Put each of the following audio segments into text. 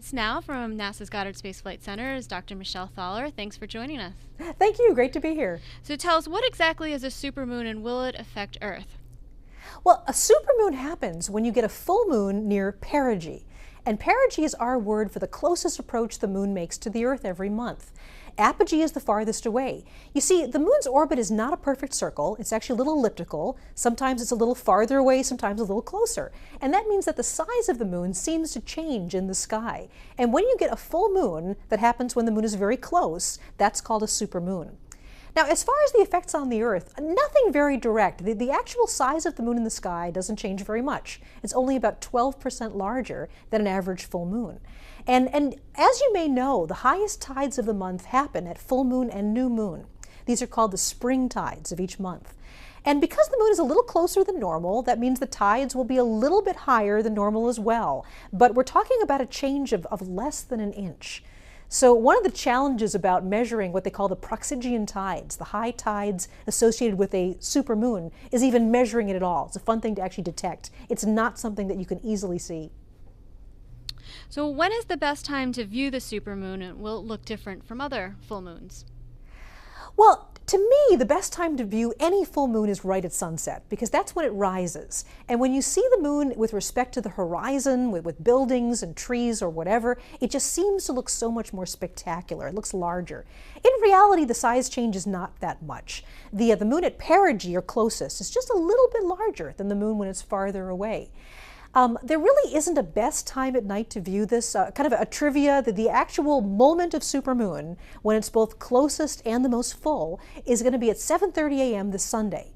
Us now from NASA's Goddard Space Flight Center is Dr. Michelle Thaler. Thanks for joining us. Thank you. Great to be here. So tell us, what exactly is a supermoon and will it affect Earth? Well, a supermoon happens when you get a full moon near perigee. And perigee is our word for the closest approach the moon makes to the Earth every month. Apogee is the farthest away. You see, the moon's orbit is not a perfect circle. It's actually a little elliptical. Sometimes it's a little farther away, sometimes a little closer. And that means that the size of the moon seems to change in the sky. And when you get a full moon that happens when the moon is very close, that's called a supermoon. Now, as far as the effects on the Earth, nothing very direct. The actual size of the moon in the sky doesn't change very much. It's only about 12% larger than an average full moon. And as you may know, the highest tides of the month happen at full moon and new moon. These are called the spring tides of each month. And because the moon is a little closer than normal, that means the tides will be a little bit higher than normal as well. But we're talking about a change of less than an inch. So one of the challenges about measuring what they call the Proxygean tides, the high tides associated with a supermoon, is even measuring it at all. It's a fun thing to actually detect. It's not something that you can easily see. So when is the best time to view the supermoon, and will it look different from other full moons? Well, to me, the best time to view any full moon is right at sunset, because that's when it rises. And when you see the moon with respect to the horizon, with buildings and trees or whatever, it just seems to look so much more spectacular. It looks larger. In reality, the size change is not that much. The moon at perigee, or closest, is just a little bit larger than the moon when it's farther away. There really isn't a best time at night to view this. Kind of a trivia, that the actual moment of supermoon, when it's both closest and the most full, is going to be at 7:30 a.m. this Sunday.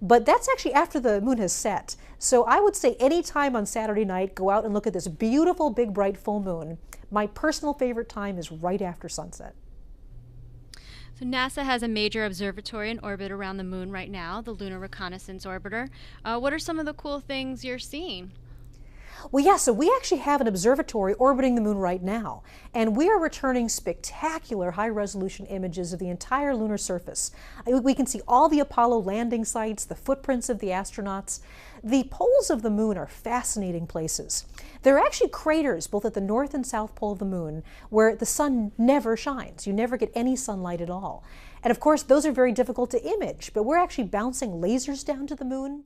But that's actually after the moon has set. So I would say any time on Saturday night, go out and look at this beautiful, big, bright full moon. My personal favorite time is right after sunset. So NASA has a major observatory in orbit around the moon right now, the Lunar Reconnaissance Orbiter. What are some of the cool things you're seeing? Well, yeah, so we actually have an observatory orbiting the moon right now, and we are returning spectacular high-resolution images of the entire lunar surface. We can see all the Apollo landing sites, the footprints of the astronauts. The poles of the moon are fascinating places. There are actually craters both at the north and south pole of the moon where the sun never shines. You never get any sunlight at all. And of course, those are very difficult to image, but we're actually bouncing lasers down to the moon.